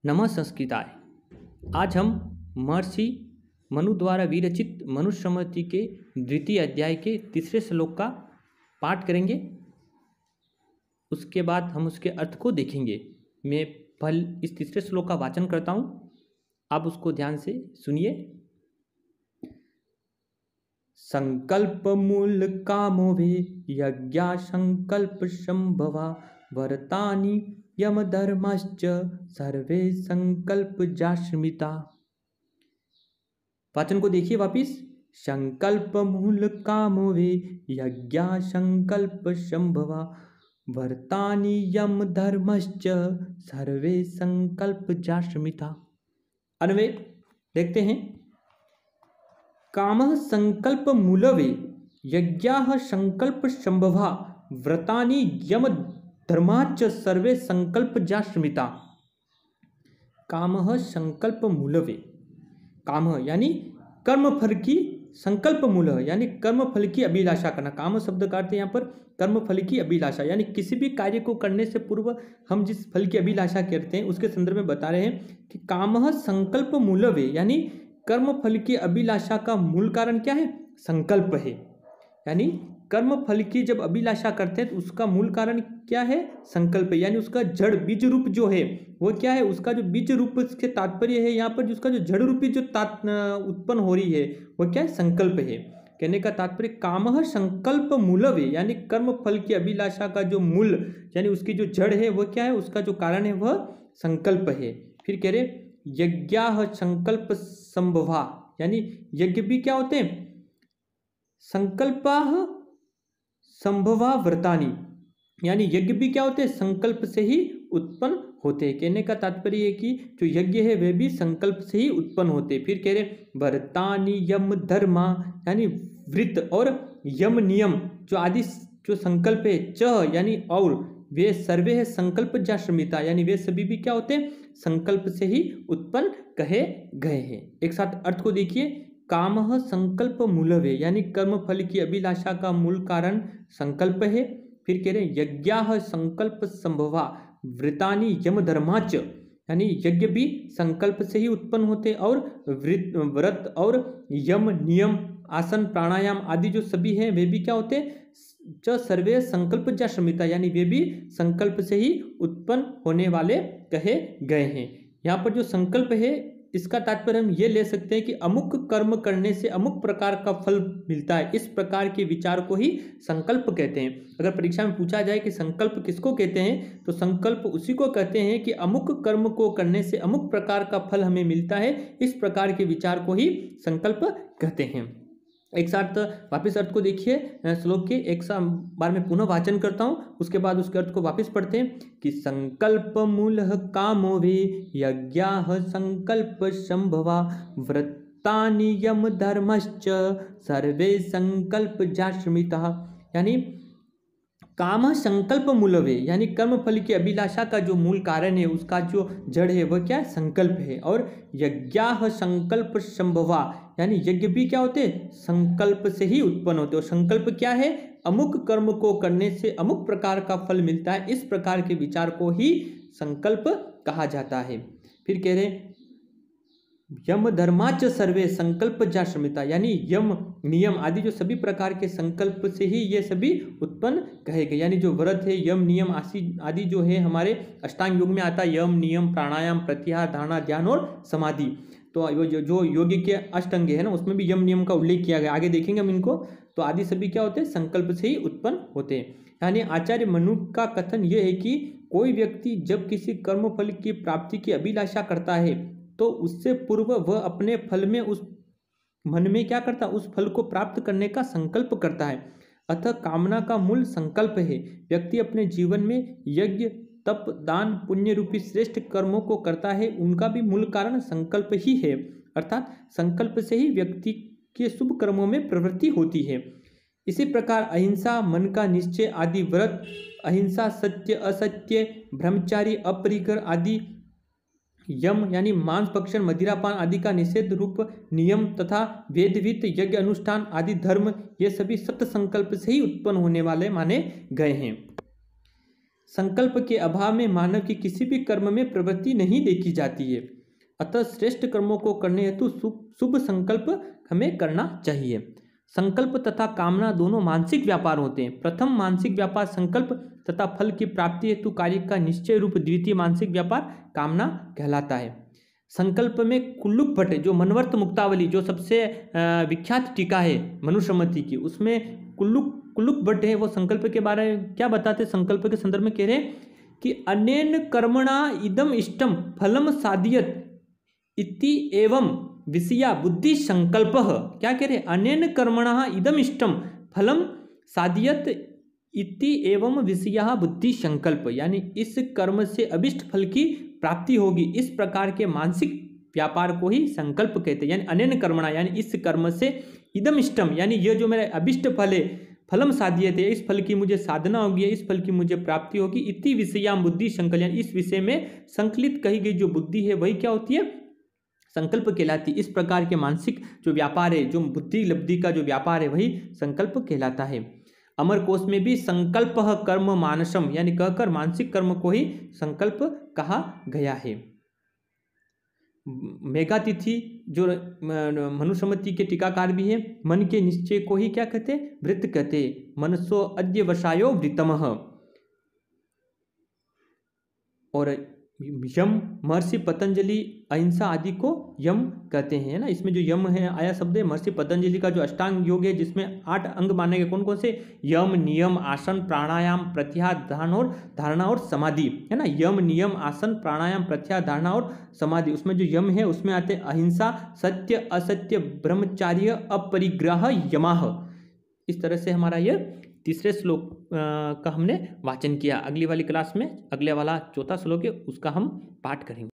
नमः संस्कृताय। आज हम महर्षि मनु द्वारा विरचित मनुस्मृति के द्वितीय अध्याय के तीसरे श्लोक का पाठ करेंगे। उसके बाद हम उसके अर्थ को देखेंगे। मैं पहले इस तीसरे श्लोक का वाचन करता हूँ, आप उसको ध्यान से सुनिए। संकल्प मूल कामो वे यज्ञा संकल्प संभवा वरतानि यम धर्मश्च सर्वे संकल्प जास्मिता। वाचन को देखिए वापिस। संकल्प मूल कामो वे यज्ञा संकल्प संभवा वरतानि यम धर्मश्च सर्वे संकल्प जास्मिता। अन्वय देखते हैं। कामः संकल्प मूलवे यज्ञाः संकल्प संभवा व्रतानि यम धर्माच सर्वे संकल्प जास्मिता। कामः संकल्प मूलवे, कामः यानी कर्मफल की, संकल्प मूल यानी कर्मफल की अभिलाषा करना। काम शब्द का अर्थ यहाँ पर कर्मफल की अभिलाषा, यानी किसी भी कार्य को करने से पूर्व हम जिस फल की अभिलाषा करते हैं उसके संदर्भ में बता रहे हैं कि कामः संकल्प मूलवे, यानी कर्मफल की अभिलाषा का मूल कारण क्या है? संकल्प है। यानी कर्म फल की जब अभिलाषा करते हैं तो उसका मूल कारण क्या है? संकल्प। यानी उसका जड़ बीज रूप जो है वो क्या है? उसका जो बीज रूप के तात्पर्य है यहाँ पर, उसका जो जड़ रूपी जो उत्पन्न हो रही है वो क्या है? संकल्प है। कहने का तात्पर्य कामः संकल्प मूलवे, यानी कर्म फल की अभिलाषा का जो मूल यानी उसकी जो जड़ है वो क्या है? उसका जो कारण है वह संकल्प है। फिर कह रहे यज्ञाः संकल्प संभवा, यानी यज्ञ भी क्या होते हैं? संकल्पाः संभवा व्रतानि, यानी यज्ञ भी क्या होते हैं? संकल्प से ही उत्पन्न होते हैं। कहने का तात्पर्य है कि जो यज्ञ है वे भी संकल्प से ही उत्पन्न होते हैं। फिर कह रहे व्रतानि यम धर्मा, यानी व्रत और यम नियम जो आदि जो संकल्प है, च यानी और, वे सर्वे है संकल्प जास्मिता, यानी वे सभी भी क्या होते हैं? संकल्प से ही उत्पन्न कहे गए हैं। एक साथ अर्थ को देखिए। कामः संकल्प मूलवे, यानी कर्म फल की अभिलाषा का मूल कारण संकल्प है। फिर कह रहे यज्ञाः संकल्प संभवा व्रतानि यम धर्माच, यानी यज्ञ भी संकल्प से ही उत्पन्न होते और व्रत और यम नियम आसन प्राणायाम आदि जो सभी हैं वे भी क्या होते हैं? च सर्वे संकल्प जास्मिता, यानी वे भी संकल्प से ही उत्पन्न होने वाले कहे गए हैं। यहाँ पर जो संकल्प है इसका तात्पर्य हम ये ले सकते हैं कि अमुक कर्म करने से अमुक प्रकार का फल मिलता है, इस प्रकार के विचार को ही संकल्प कहते हैं। अगर परीक्षा में पूछा जाए कि संकल्प किसको कहते हैं, तो संकल्प उसी को कहते हैं कि अमुक कर्म को करने से अमुक प्रकार का फल हमें मिलता है, इस प्रकार के विचार को ही संकल्प कहते हैं। एक साथ वापस अर्थ को देखिए। श्लोक के एक बार मैं पुनः वाचन करता हूँ, उसके बाद उसके अर्थ को वापस पढ़ते हैं कि संकल्प मूल कामो वे यज्ञाः संकल्प संभवा व्रतानि यम धर्मश्च सर्वे संकल्प जास्मिता। यानी काम संकल्प मूलवे, यानी कर्म फल की अभिलाषा का जो मूल कारण है, उसका जो जड़ है वह क्या है? संकल्प है। और यज्ञाः संकल्प संभवा, यानी यज्ञ भी क्या होते हैं? संकल्प से ही उत्पन्न होते हैं। और संकल्प क्या है? अमुक कर्म को करने से अमुक प्रकार का फल मिलता है, इस प्रकार के विचार को ही संकल्प कहा जाता है। फिर कह रहे यम धर्माच सर्वे संकल्प जास्मिता, यानी यम नियम आदि जो सभी प्रकार के संकल्प से ही ये सभी उत्पन्न कहे गए। यानी जो व्रत है, यम नियम आदि जो है हमारे अष्टांग योग में आता है, यम नियम प्राणायाम प्रत्याहार धारणा ध्यान और समाधि। तो जो योगी के अष्टांग है ना, उसमें भी यम नियम का उल्लेख किया गया, आगे देखेंगे हम इनको। तो आदि सभी क्या होते हैं? संकल्प से ही उत्पन्न होते हैं। यानी आचार्य मनु का कथन ये है कि कोई व्यक्ति जब किसी कर्म फल की प्राप्ति की अभिलाषा करता है तो उससे पूर्व वह अपने फल में उस मन में क्या करता है? उस फल को प्राप्त करने का संकल्प करता है। अतः कामना का मूल संकल्प है। व्यक्ति अपने जीवन में यज्ञ तप दान पुण्य रूपी श्रेष्ठ कर्मों को करता है, उनका भी मूल कारण संकल्प ही है। अर्थात संकल्प से ही व्यक्ति के शुभ कर्मों में प्रवृत्ति होती है। इसी प्रकार अहिंसा, मन का निश्चय आदि व्रत, अहिंसा, सत्य असत्य, ब्रह्मचारी, अपरिग्रह आदि यम यानी मांस भक्षण मदिरापान आदि का निषेध रूप नियम तथा वेदवित यज्ञ अनुष्ठान आदि धर्म, ये सभी सत्य संकल्प से ही उत्पन्न होने वाले माने गए हैं। संकल्प के अभाव में मानव की किसी भी कर्म में प्रवृत्ति नहीं देखी जाती है। अतः श्रेष्ठ कर्मों को करने हेतु शुभ संकल्प हमें करना चाहिए। संकल्प तथा कामना दोनों मानसिक व्यापार होते हैं। प्रथम मानसिक व्यापार संकल्प तथा फल की प्राप्ति हेतु कार्य का निश्चय रूप द्वितीय मानसिक व्यापार कामना कहलाता है। संकल्प में कुल्लुक भट्ट जो मनवर्त मुक्तावली जो सबसे विख्यात टीका है मनुस्मृति की, उसमें कुल्लुक भट्ट है, वो संकल्प के बारे में क्या बताते हैं? संकल्प के संदर्भ में कह रहे हैं कि अनेन कर्मणा इदम इष्टम फलम साधियत इति एवं विषया बुद्धि संकल्पः। क्या कह रहे? अनेन कर्मणा इदम इष्टम फलम साधियत इति एवं विषया बुद्धि संकल्प, यानी इस कर्म से अभिष्ट फल की प्राप्ति होगी, इस प्रकार के मानसिक व्यापार को ही संकल्प कहते हैं। यानी अनेन कर्मणा यानी इस कर्म से इदम इष्टम यानी यह जो मेरा अभिष्ट फल है, फलम साध्यते, इस फल की मुझे साधना होगी, इस फल की मुझे प्राप्ति होगी, इति विषयाम बुद्धि संकल्प, यानी इस विषय में संकलित कही गई जो बुद्धि है वही क्या होती है? संकल्प कहलाती है। इस प्रकार के मानसिक जो व्यापार है, जो बुद्धि लब्धि का जो व्यापार है वही संकल्प कहलाता है। अमर कोश में भी संकल्प कर्म मानसम यानी कहकर मानसिक कर्म को ही संकल्प कहा गया है। मेघातिथि जो मनुस्मृति के टीकाकार भी है, मन के निश्चय को ही क्या कहते? वृत्त कहते। मनसो अद्य वशायो वृत्तमः। और यम महर्षि पतंजलि अहिंसा आदि को यम कहते हैं, है ना। इसमें जो यम है आया शब्द है महर्षि पतंजलि का जो अष्टांग योग है जिसमें 8 अंग माने गए, कौन कौन से? यम, नियम, आसन, प्राणायाम, प्रत्याहार, धारणा और समाधि, है ना। यम, नियम, आसन, प्राणायाम, प्रत्याहार, धारणा और समाधि। उसमें जो यम है उसमें आते अहिंसा, सत्य, असत्य, ब्रह्मचार्य, अपरिग्रह, यमाह। इस तरह से हमारा यह तीसरे श्लोक का हमने वाचन किया। अगली वाली क्लास में अगले वाला चौथा श्लोक है उसका हम पाठ करेंगे।